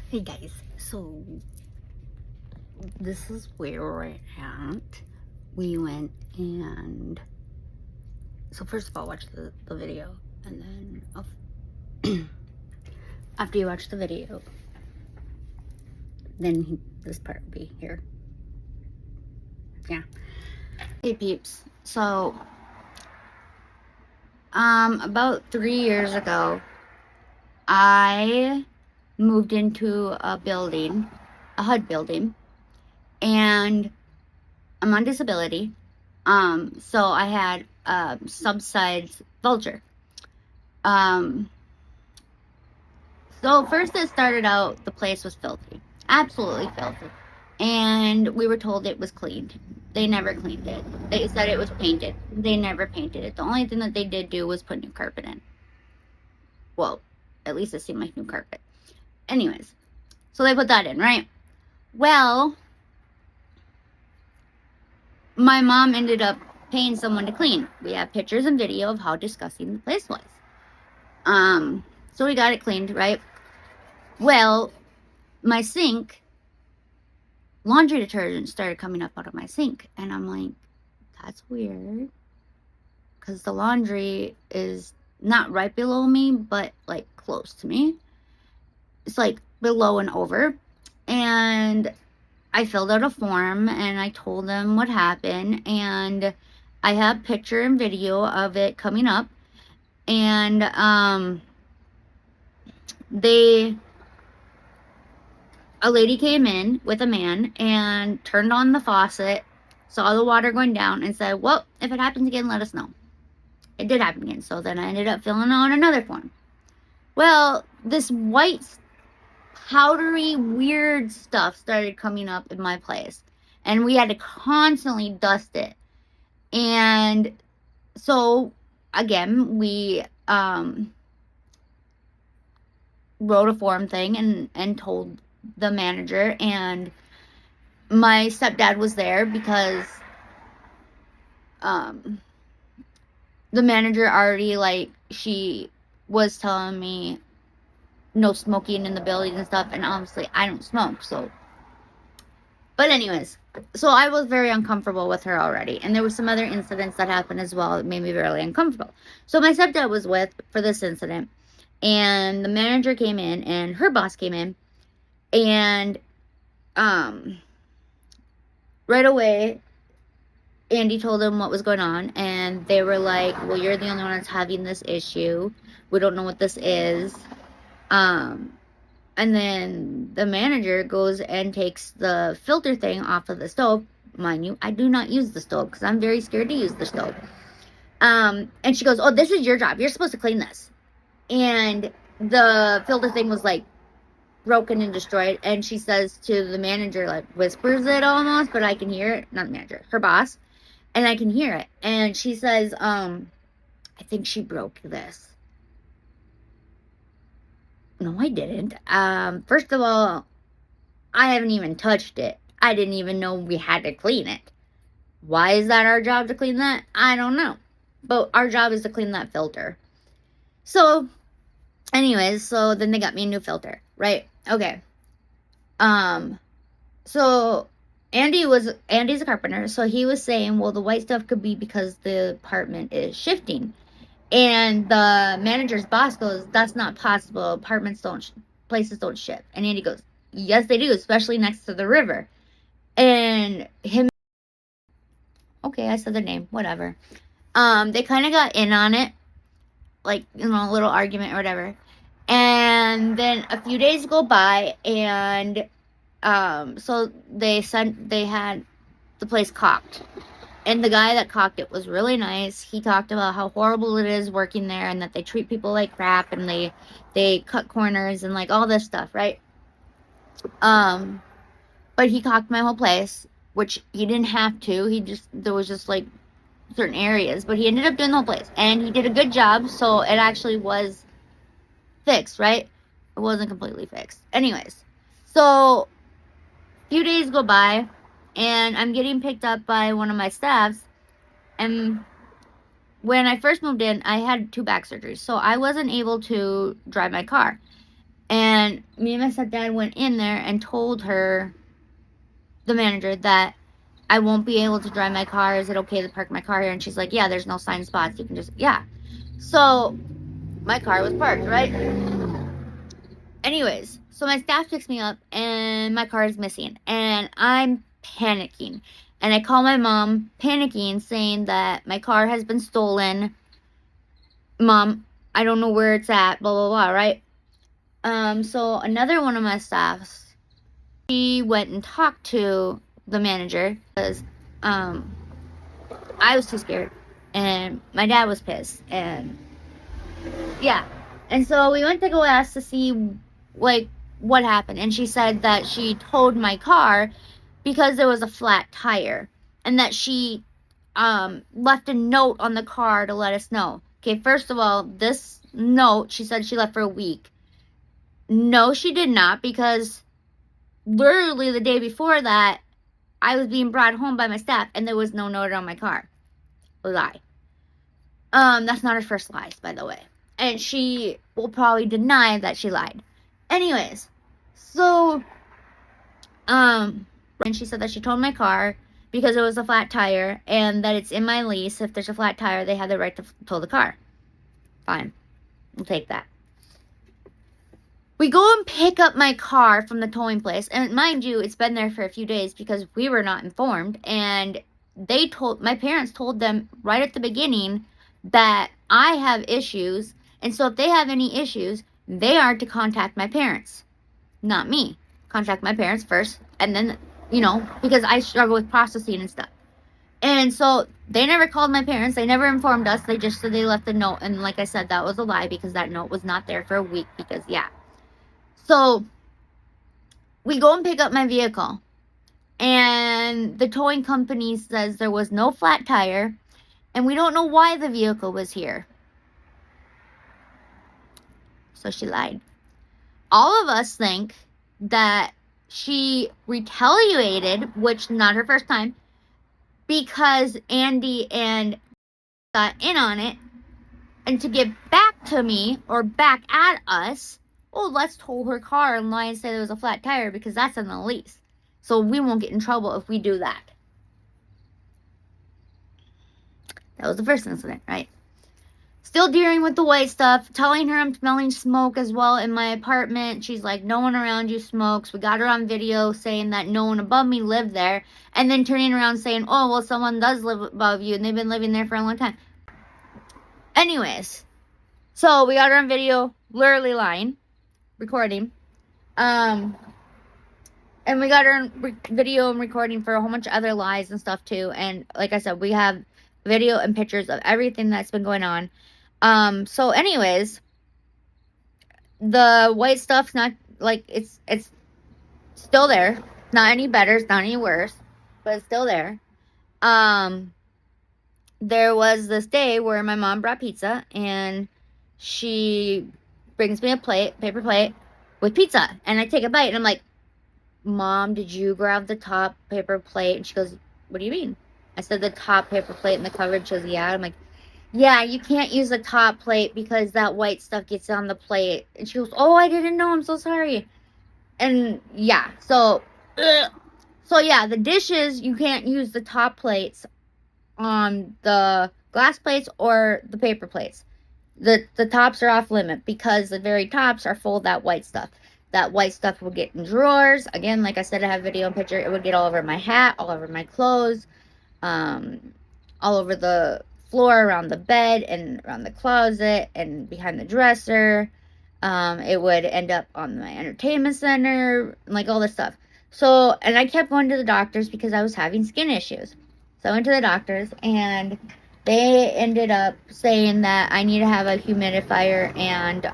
Hey guys, so this is where we're at. We went and so first of all, watch the video, and then after you watch the video, then this part will be here. Yeah. Hey peeps. So about 3 years ago, I moved into a building, a HUD building, and I'm on disability. So I had subsides vulture. So first it started out, the place was filthy. Absolutely filthy. And we were told it was cleaned. They never cleaned it. They said it was painted. They never painted it. The only thing that they did do was put new carpet in. Well, at least it seemed like new carpet. Anyways, so they put that in, right? Well, my mom ended up paying someone to clean. We have pictures and video of how disgusting the place was. So we got it cleaned, right? Well, my sink, laundry detergent started coming up out of my sink. And I'm like, that's weird. Because the laundry is not right below me, but like close to me. It's like below and over. And I filled out a form and I told them what happened. And I have picture and video of it coming up. And a lady came in with a man and turned on the faucet, saw the water going down, and said, well, if it happens again, let us know. It did happen again. So then I ended up filling out another form. Well, this white, powdery, weird stuff started coming up in my place. And we had to constantly dust it. And so, again, we wrote a form thing and told the manager, and my stepdad was there because the manager already, like, she was telling me no smoking in the building and stuff, and obviously I don't smoke, so. But anyways, so I was very uncomfortable with her already, and there were some other incidents that happened as well that made me very uncomfortable. So my stepdad was with for this incident, and the manager came in, and her boss came in, and right away Andy told them what was going on, and they were like, well, you're the only one that's having this issue. We don't know what this is. And then the manager goes and takes the filter thing off of the stove. Mind you, I do not use the stove because I'm very scared to use the stove. And she goes, oh, this is your job. You're supposed to clean this. And the filter thing was like broken and destroyed. And she says to the manager, like whispers it almost, but I can hear it. Not the manager, her boss. And I can hear it. And she says, I think she broke this. No, I didn't. First of all, I haven't even touched it. I didn't even know we had to clean it. Why is that our job to clean that? I don't know. But our job is to clean that filter. So, anyways, so then they got me a new filter, right? Okay. So Andy's a carpenter, so he was saying, well, the white stuff could be because the apartment is shifting. And the manager's boss goes, that's not possible. Places don't shift. And Andy goes, yes, they do, especially next to the river. And him, okay, I said the name, whatever. They kind of got in on it, like, you know, a little argument or whatever. And then a few days go by, and so they had the place caulked. And the guy that caulked it was really nice. He talked about how horrible it is working there, and that they treat people like crap, and they cut corners and like all this stuff, right? But he caulked my whole place, which he didn't have to. There was just like certain areas, but he ended up doing the whole place, and he did a good job. So it actually was fixed, right? It wasn't completely fixed. Anyways, so a few days go by, and I'm getting picked up by one of my staffs. And when I first moved in, I had 2 back surgeries, so I wasn't able to drive my car. And me and my stepdad went in there and told her, the manager, that I won't be able to drive my car. Is it okay to park my car here? And she's like, yeah, there's no signed spots. You can just, yeah. So my car was parked, right? Anyways, so my staff picks me up and my car is missing. And I'm panicking. And I call my mom, panicking, saying that my car has been stolen. Mom, I don't know where it's at, blah, blah, blah, right? So another one of my staffs, she went and talked to the manager because I was too scared and my dad was pissed, and yeah. And so we went to go ask to see like what happened, and she said that she towed my car because there was a flat tire, and that she left a note on the car to let us know. Okay, first of all, this note, she said she left for a week. No, she did not, because literally the day before that, I was being brought home by my staff, and there was no note on my car. Lie. That's not her first lies, by the way. And she will probably deny that she lied. Anyways, so, and she said that she towed my car because it was a flat tire, and that it's in my lease. If there's a flat tire, they have the right to tow the car. Fine. We'll take that. We go and pick up my car from the towing place, and mind you, it's been there for a few days because we were not informed, and my parents told them right at the beginning that I have issues, and so if they have any issues, they are to contact my parents, not me. Contact my parents first, and then, because I struggle with processing and stuff. And so they never called my parents. They never informed us. They just said they left a note, and like I said, that was a lie because that note was not there for a week because, yeah. So we go and pick up my vehicle, and the towing company says there was no flat tire, and we don't know why the vehicle was here. So she lied. All of us think that she retaliated, which not her first time, because Andy and got in on it, and to get back to me or back at us, oh, let's tow her car and lie and say there was a flat tire because that's in the lease. So we won't get in trouble if we do that. That was the first incident, right? Still dealing with the white stuff, telling her I'm smelling smoke as well in my apartment. She's like, no one around you smokes. We got her on video saying that no one above me lived there. And then turning around saying, oh, well, someone does live above you and they've been living there for a long time. Anyways, so we got her on video, literally lying, recording. And we got her on video and recording for a whole bunch of other lies and stuff too. And like I said, we have video and pictures of everything that's been going on. So anyways, the white stuff's not, like, it's still there. Not any better, it's not any worse, but it's still there. There was this day where my mom brought pizza, and she brings me a paper plate with pizza, and I take a bite, and I'm like, Mom, did you grab the top paper plate? And she goes, what do you mean? I said the top paper plate and the coverage. She goes, yeah. I'm like, yeah, you can't use the top plate because that white stuff gets on the plate. And she goes, oh, I didn't know, I'm so sorry. And yeah, so yeah, the dishes, you can't use the top plates on the glass plates or the paper plates. The tops are off limit because the very tops are full of that white stuff. That white stuff will get in drawers. Again, like I said, I have video and picture. It would get all over my hat, all over my clothes, all over the floor, around the bed, and around the closet, and behind the dresser. It would end up on my entertainment center, like all this stuff. So, and I kept going to the doctors because I was having skin issues. So I went to the doctors, and they ended up saying that I need to have a humidifier and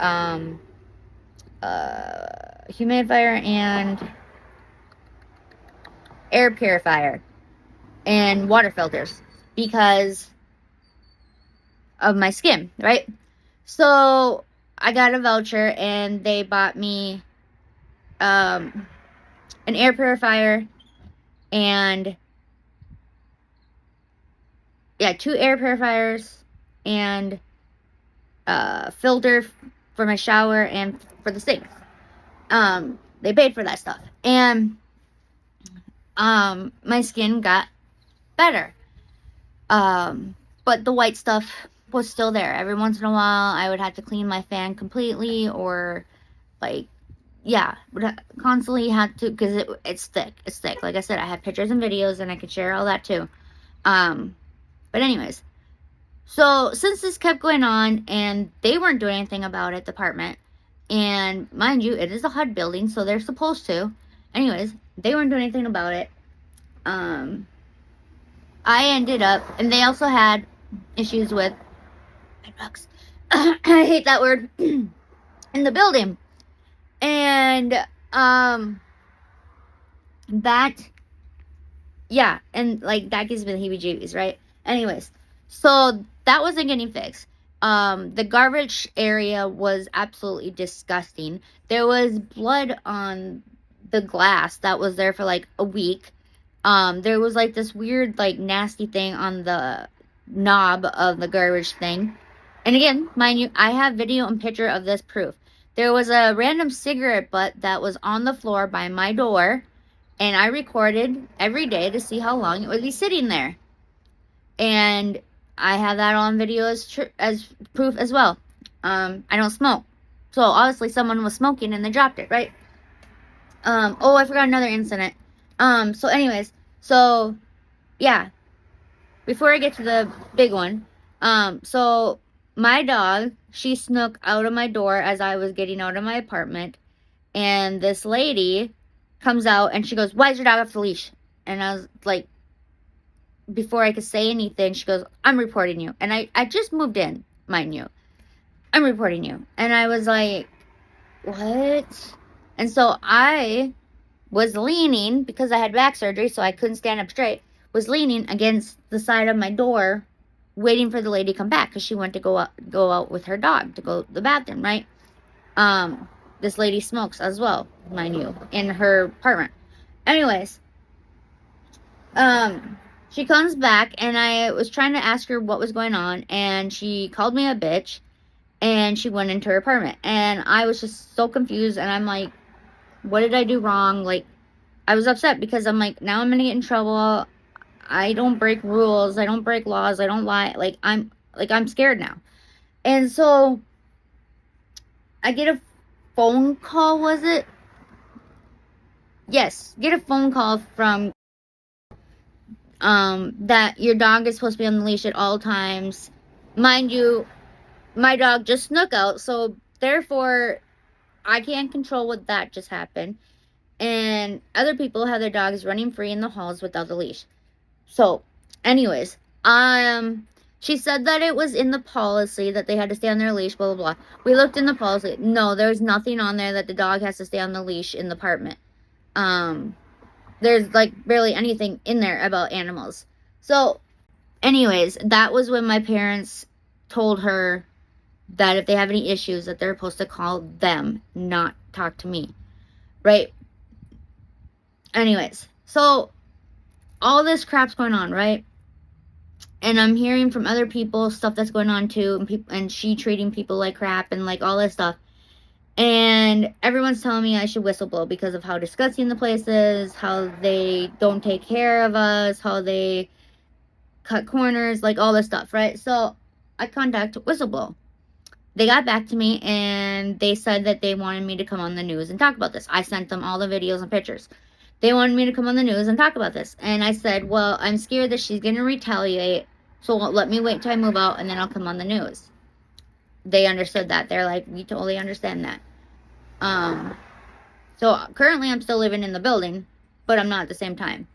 air purifier and water filters because of my skin, right? So I got a voucher, and they bought me an air purifier and 2 air purifiers and filter for my shower and for the sink. They paid for that stuff. And my skin got better. But the white stuff was still there. Every once in a while, I would have to clean my fan completely, or like, yeah, would constantly had to, because it's thick. It's thick. Like I said, I have pictures and videos, and I could share all that too. But anyways, so since this kept going on, and they weren't doing anything about it, the department, and mind you, it is a HUD building, so they're supposed to. Anyways, they weren't doing anything about it. I ended up, and they also had issues with bedbugs. I hate that word. In the building. And that, yeah, and like that gives me the heebie-jeebies, right? Anyways, so that wasn't getting fixed. The garbage area was absolutely disgusting. There was blood on the glass that was there for like a week. There was like this weird, like, nasty thing on the knob of the garbage thing. And again, mind you, I have video and picture of this proof. There was a random cigarette butt that was on the floor by my door, and I recorded every day to see how long it would be sitting there. And I have that on video as proof as well. I don't smoke. So obviously someone was smoking and they dropped it, right? Oh, I forgot another incident. So anyways, so yeah, before I get to the big one, so my dog, she snuck out of my door as I was getting out of my apartment, and this lady comes out and she goes, "Why is your dog off the leash?" And I was like, before I could say anything, she goes, "I'm reporting you." And I just moved in, mind you. "I'm reporting you." And I was like, what? And so I was leaning, because I had back surgery, so I couldn't stand up straight, was leaning against the side of my door, waiting for the lady to come back, because she went to go out with her dog to go to the bathroom, right? This lady smokes as well, mind you, in her apartment. Anyways, she comes back, and I was trying to ask her what was going on, and she called me a bitch, and she went into her apartment, and I was just so confused, and I'm like, what did I do wrong? Like, I was upset, because I'm like, now I'm gonna get in trouble. I don't break rules. I don't break laws. I don't lie. Like, I'm scared now. And so I get a phone call, was it? Yes, get a phone call from that your dog is supposed to be on the leash at all times. Mind you, my dog just snuck out, so therefore I can't control what that just happened. And other people have their dogs running free in the halls without the leash. So, anyways, she said that it was in the policy that they had to stay on their leash, blah, blah, blah. We looked in the policy. No, there's nothing on there that the dog has to stay on the leash in the apartment. There's, like, barely anything in there about animals. So, anyways, that was when my parents told her that if they have any issues, that they're supposed to call them, not talk to me. Right? Anyways, so all this crap's going on, right? And I'm hearing from other people stuff that's going on too, and she treating people like crap and like all this stuff. And everyone's telling me I should whistleblow because of how disgusting the place is, how they don't take care of us, how they cut corners, like all this stuff, right? So I contact whistleblow. They got back to me and they said that they wanted me to come on the news and talk about this. I sent them all the videos and pictures. They wanted me to come on the news and talk about this. And I said, well, I'm scared that she's going to retaliate, so let me wait till I move out and then I'll come on the news. They understood that. They're like, we totally understand that. So currently I'm still living in the building, but I'm not at the same time.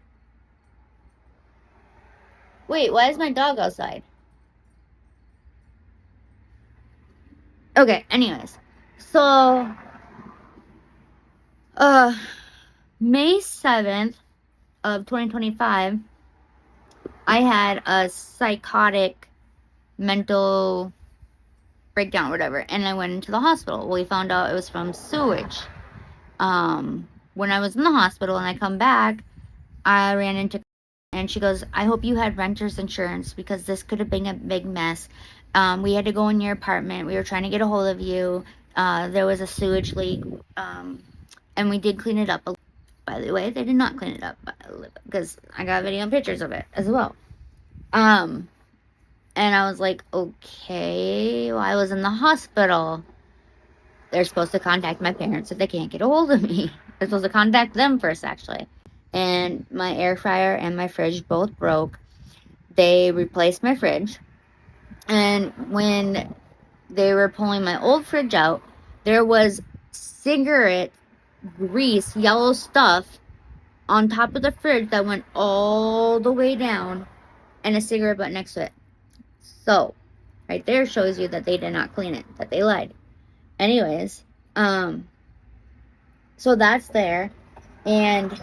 Wait, why is my dog outside? Okay, anyways. So, May 7th of 2025, I had a psychotic mental breakdown or whatever, and I went into the hospital. We found out it was from sewage. When I was in the hospital and I come back, I ran into, and she goes, I hope you had renter's insurance because this could have been a big mess. We had to go in your apartment. We were trying to get a hold of you. There was a sewage leak. And we did clean it up. By the way, they did not clean it up because I got video and pictures of it as well. And I was like, okay, well, I was in the hospital. They're supposed to contact my parents if they can't get a hold of me. They're supposed to contact them first, actually. And my air fryer and my fridge both broke. They replaced my fridge. And when they were pulling my old fridge out, there was cigarette grease, yellow stuff on top of the fridge that went all the way down, and a cigarette butt next to it. So, right there shows you that they did not clean it, that they lied. Anyways, so that's there, and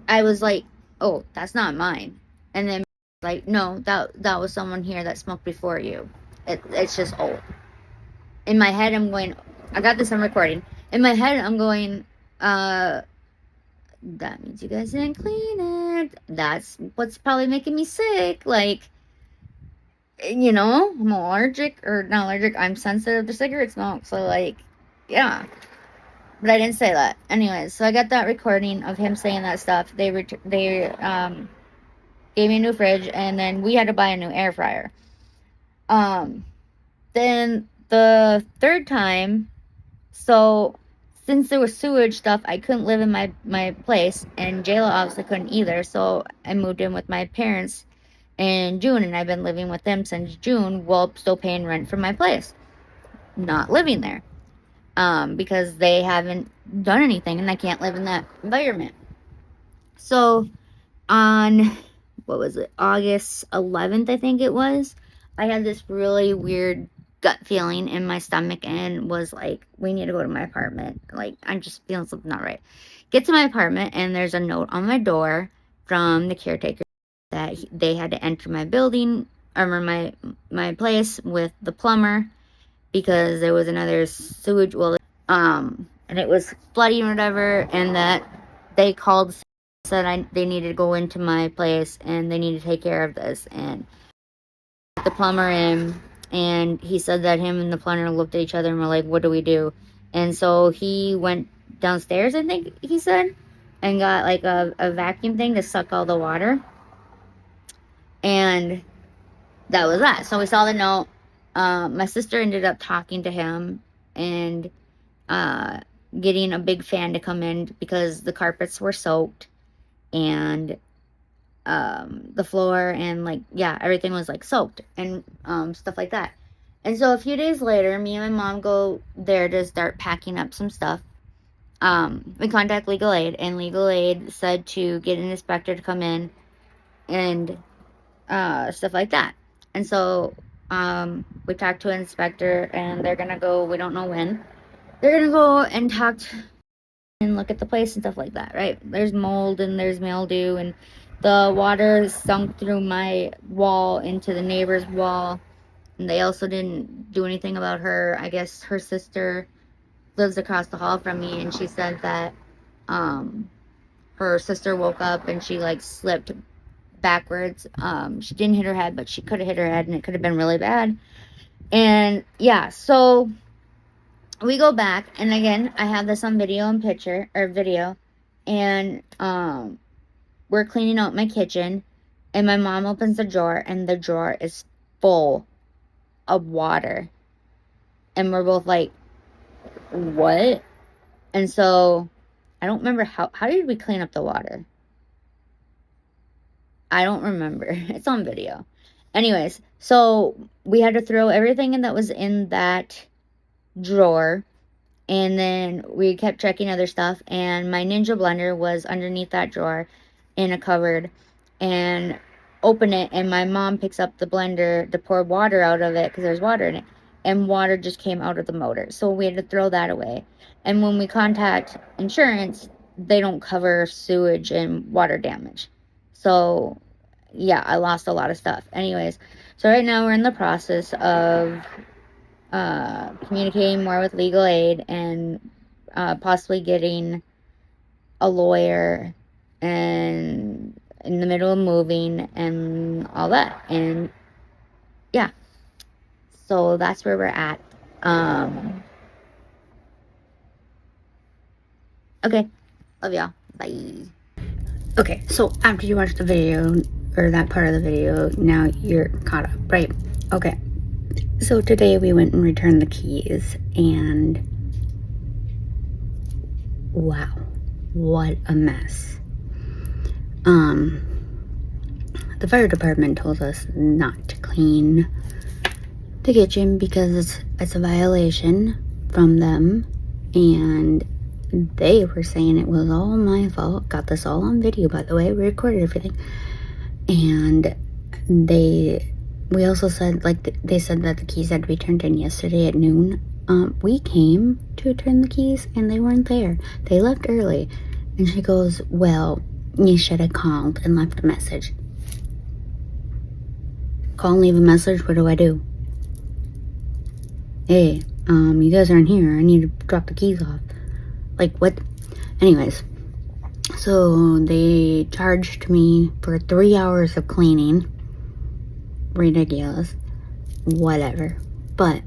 I was like, oh, that's not mine. And then like, no, that was someone here that smoked before you. It's just old. In my head, I'm going, I got this on recording. In my head, I'm going, that means you guys didn't clean it. That's what's probably making me sick. Like, you know, I'm allergic, or not allergic, I'm sensitive to cigarette smoke. So, like, yeah. But I didn't say that. Anyways, so I got that recording of him saying that stuff. They gave me a new fridge, and then we had to buy a new air fryer. Then the third time, so since there was sewage stuff, I couldn't live in my place, and Jayla obviously couldn't either. So I moved in with my parents in June, and I've been living with them since June while still paying rent for my place, not living there, because they haven't done anything, and I can't live in that environment. So on, what was it, August 11th, I think it was, I had this really weird gut feeling in my stomach and was like, we need to go to my apartment. Like, I'm just feeling something not right. Get to my apartment, and there's a note on my door from the caretaker that they had to enter my building, or my place, with the plumber, because there was another sewage, and it was flooding or whatever, and that they called, said they needed to go into my place and they need to take care of this, and the plumber in, and he said that him and the plumber looked at each other and were like, what do we do? And so he went downstairs, I think he said, and got like a vacuum thing to suck all the water, and that was that. So we saw the note. My sister ended up talking to him and getting a big fan to come in because the carpets were soaked, and the floor, and like, yeah, everything was like soaked, and stuff like that. And so a few days later, me and my mom go there to start packing up some stuff. We contact legal aid, and legal aid said to get an inspector to come in and stuff like that. And so we talked to an inspector, and they're gonna go, we don't know when, they're gonna go and talk to, and look at the place and stuff like that, right? There's mold and there's mildew, and the water sunk through my wall into the neighbor's wall, and they also didn't do anything about her. I guess her sister lives across the hall from me, and she said that her sister woke up and she like slipped backwards. She didn't hit her head, but she could have hit her head, and it could have been really bad. And yeah, so we go back, and again, I have this on video and picture, or video, and we're cleaning out my kitchen, and my mom opens the drawer, and the drawer is full of water, and we're both like, what? And so I don't remember how did we clean up the water? I don't remember. It's on video. Anyways, so we had to throw everything in that was in that drawer. And then we kept checking other stuff, and my Ninja blender was underneath that drawer in a cupboard, and open it, and my mom picks up the blender to pour water out of it because there's water in it, and water just came out of the motor. So we had to throw that away. And when we contact insurance, they don't cover sewage and water damage. So yeah, I lost a lot of stuff. Anyways, so right now we're in the process of communicating more with legal aid, and possibly getting a lawyer, and in the middle of moving and all that. And yeah, so that's where we're at. Okay. Love y'all. Bye. Okay, so after you watched the video, or that part of the video, now you're caught up, right? Okay. So today we went and returned the keys, and wow, what a mess. The fire department told us not to clean the kitchen because it's a violation from them, and they were saying it was all my fault. Got this all on video, by the way. We recorded everything. And we also said, they said that the keys had to be turned in yesterday at noon. We came to return the keys and they weren't there. They left early. And she goes, well, you should have called and left a message. Call and leave a message? What do? Hey, you guys aren't here. I need to drop the keys off. Like, what? Anyways, so they charged me for 3 hours of cleaning. Ridiculous. Whatever. But,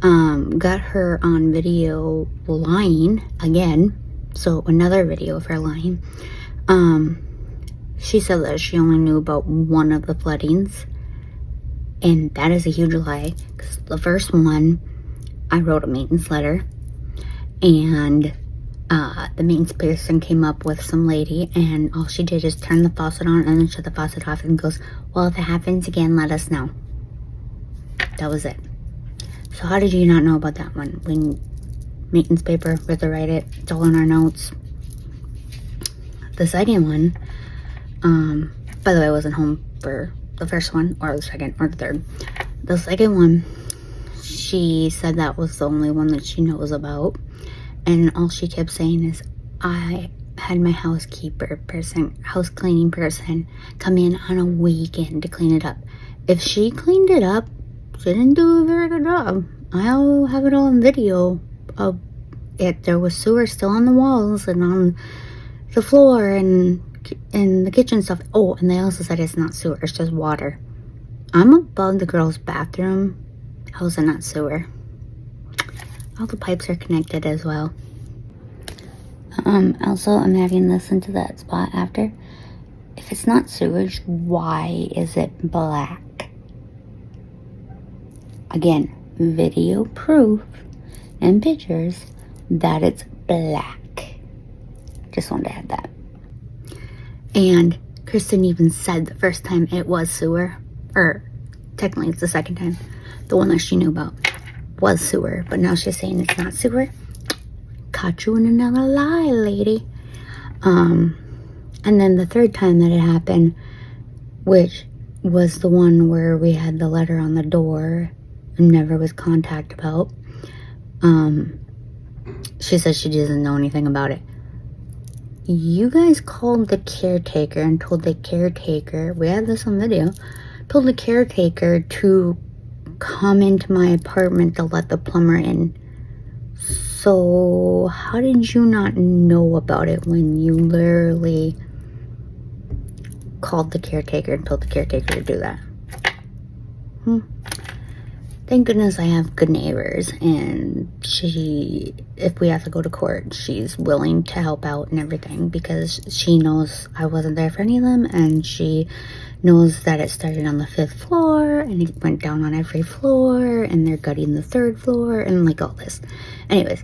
got her on video lying again. So, another video of her lying. She said that she only knew about one of the floodings. And that is a huge lie. Because the first one, I wrote a maintenance letter. And the maintenance person came up with some lady, and all she did is turn the faucet on and then shut the faucet off and goes, well, if it happens again, let us know. That was it. So how did you not know about that one? When maintenance paper, we have to write it. It's all in our notes. The second one, by the way, I wasn't home for the first one, or the second, or the third. The second one, she said that was the only one that she knows about. And all she kept saying is, I had my house cleaning person come in on a weekend to clean it up. If she cleaned it up, she didn't do a very good job. I'll have it all on video of it. There was sewer still on the walls and on the floor and the kitchen stuff. Oh, and they also said it's not sewer, it's just water. I'm above the girls' bathroom. How is it not sewer? All the pipes are connected as well. Also, I'm having listened to that spot after. If it's not sewage, why is it black? Again, video proof and pictures that it's black. Just wanted to add that. And Kristen even said the first time it was sewer, or technically it's the second time, the one that she knew about was sewer, but now she's saying it's not sewer. Caught you in another lie, lady. And then the third time that it happened, which was the one where we had the letter on the door and never was contact about, she says she doesn't know anything about it. You guys called the caretaker and told the caretaker, we had this on video, told the caretaker to come into my apartment to let the plumber in. So how did you not know about it when you literally called the caretaker and told the caretaker to do that? Thank goodness I have good neighbors, and if we have to go to court, she's willing to help out and everything, because she knows I wasn't there for any of them, and she knows that it started on the 5th floor and it went down on every floor, and they're gutting the 3rd floor and like all this. Anyways,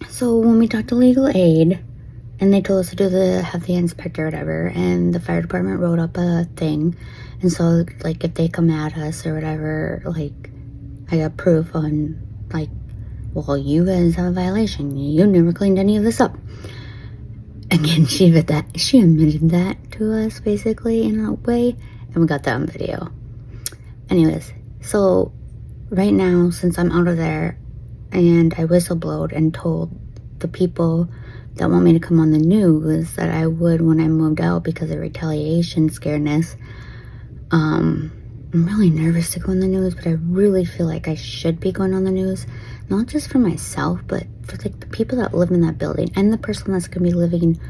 so when we talked to legal aid and they told us to have the inspector or whatever, and the fire department wrote up a thing, and so like if they come at us or whatever, like I got proof on, like, well, you guys have a violation, you never cleaned any of this up. Again, she admitted that to us, basically, in a way, and we got that on video. Anyways, so right now, since I'm out of there, and I whistleblowed and told the people that want me to come on the news that I would when I moved out because of retaliation scaredness, I'm really nervous to go on the news, but I really feel like I should be going on the news, not just for myself, but for like the people that live in that building and the person that's gonna be living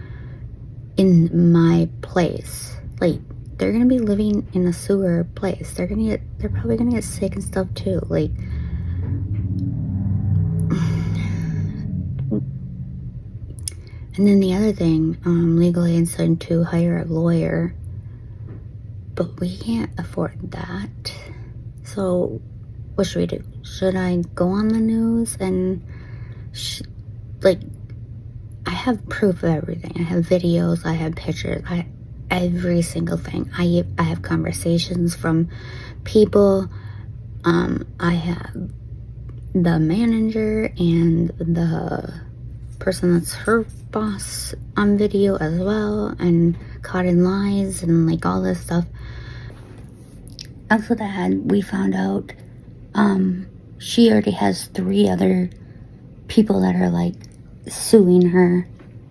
in my place. Like, they're gonna be living in a sewer place. They're probably gonna get sick and stuff too. Like, And then the other thing, legal aid said to hire a lawyer, but we can't afford that. So what should we do? Should I go on the news and like, I have proof of everything. I have videos, I have pictures, every single thing. I have conversations from people. I have the manager and the person that's her boss on video as well, and caught in lies and like all this stuff. Also, we found out she already has 3 other people that are like suing her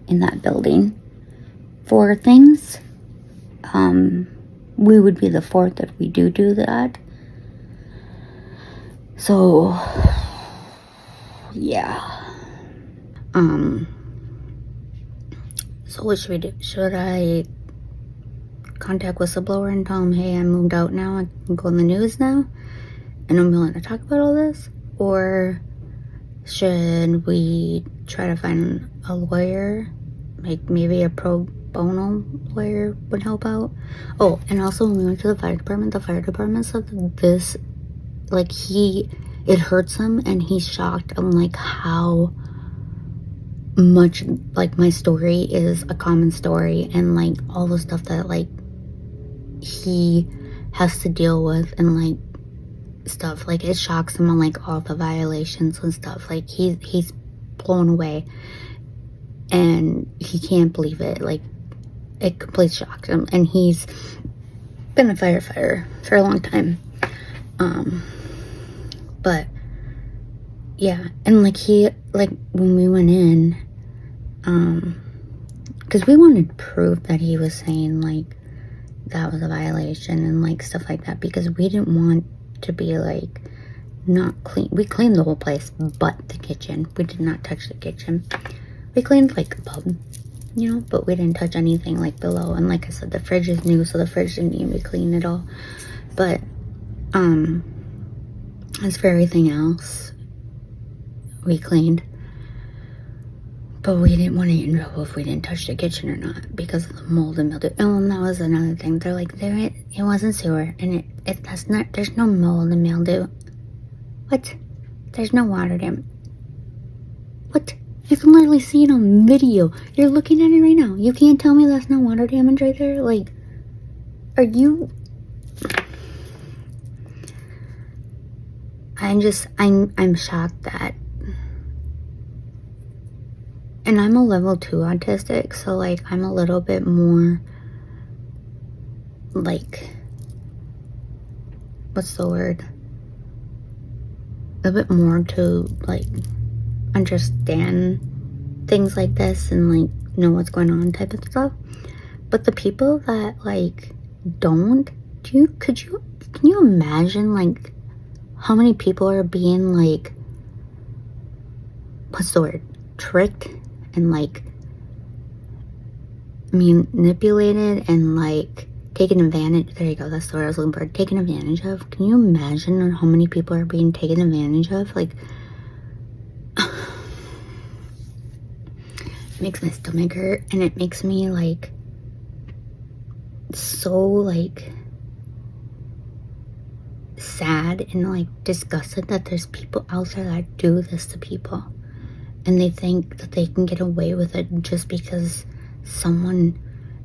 in that building for things. We would be the 4th if we do that. So yeah. So what should we do? Should I contact whistleblower and tell him, hey, I moved out now, I can go on the news now, and I'm willing to talk about all this? Or should we try to find a lawyer, like maybe a pro bono lawyer would help out? Oh, and also when we went to the fire department said that this, like, it hurts him, and he's shocked on like how much like my story is a common story, and like all the stuff that like he has to deal with, and like stuff, like it shocks him on like all the violations and stuff. Like he's blown away, and he can't believe it. Like it completely shocks him, and he's been a firefighter for a long time. But yeah, and like when we went in, because we wanted proof that he was saying like that was a violation and like stuff like that, because we didn't want to be like not clean. We cleaned the whole place but the kitchen. We did not touch the kitchen. We cleaned like above, but we didn't touch anything like below. And like I said, the fridge is new, so the fridge didn't need to be cleaned at all. But as for everything else, we cleaned. But we didn't want to get in trouble if we didn't touch the kitchen or not, because of the mold and mildew. Oh, and that was another thing. They're like, it wasn't sewer, and there's no mold and mildew. What? There's no water damage. What? You can literally see it on video. You're looking at it right now. You can't tell me that's not water damage right there? Like, are you... I'm shocked that... And I'm a level 2 autistic, so like I'm a little bit more like, what's the word? A bit more to like understand things like this and like know what's going on type of stuff. But the people that like don't, can you imagine like how many people are being like, what's the word? Tricked and like manipulated and like taken advantage. There you go, that's the word I was looking for. Taken advantage of. Can you imagine how many people are being taken advantage of? Like, it makes my stomach hurt, and it makes me like so like sad and like disgusted that there's people out there that do this to people. And they think that they can get away with it just because someone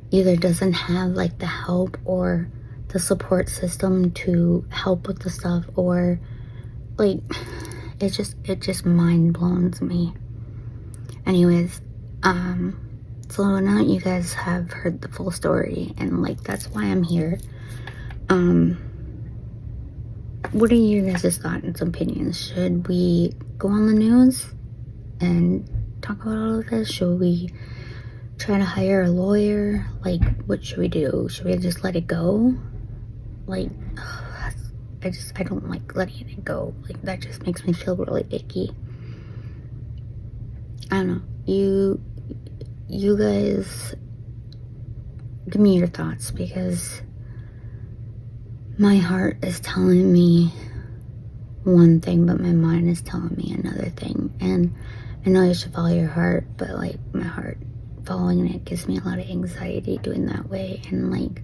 either doesn't have like the help or the support system to help with the stuff, or like it just mind blows me. Anyways, so now you guys have heard the full story, and like that's why I'm here. What are your guys' thoughts and opinions? Should we go on the news and talk about all of this? Should we try to hire a lawyer? Like, what should we do? Should we just let it go? Like, I don't like letting it go. Like, that just makes me feel really icky. I don't know. You guys give me your thoughts, because my heart is telling me one thing, but my mind is telling me another thing. And I know you should follow your heart, but like my heart following it gives me a lot of anxiety doing that way, and like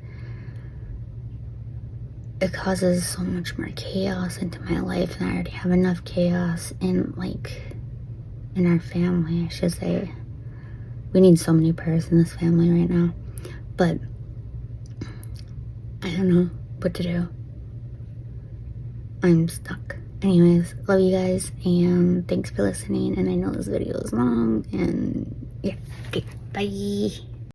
it causes so much more chaos into my life, and I already have enough chaos in our family, I should say. We need so many prayers in this family right now, but I don't know what to do. I'm stuck. Anyways, love you guys, and thanks for listening. And I know this video is long, and yeah, okay, bye.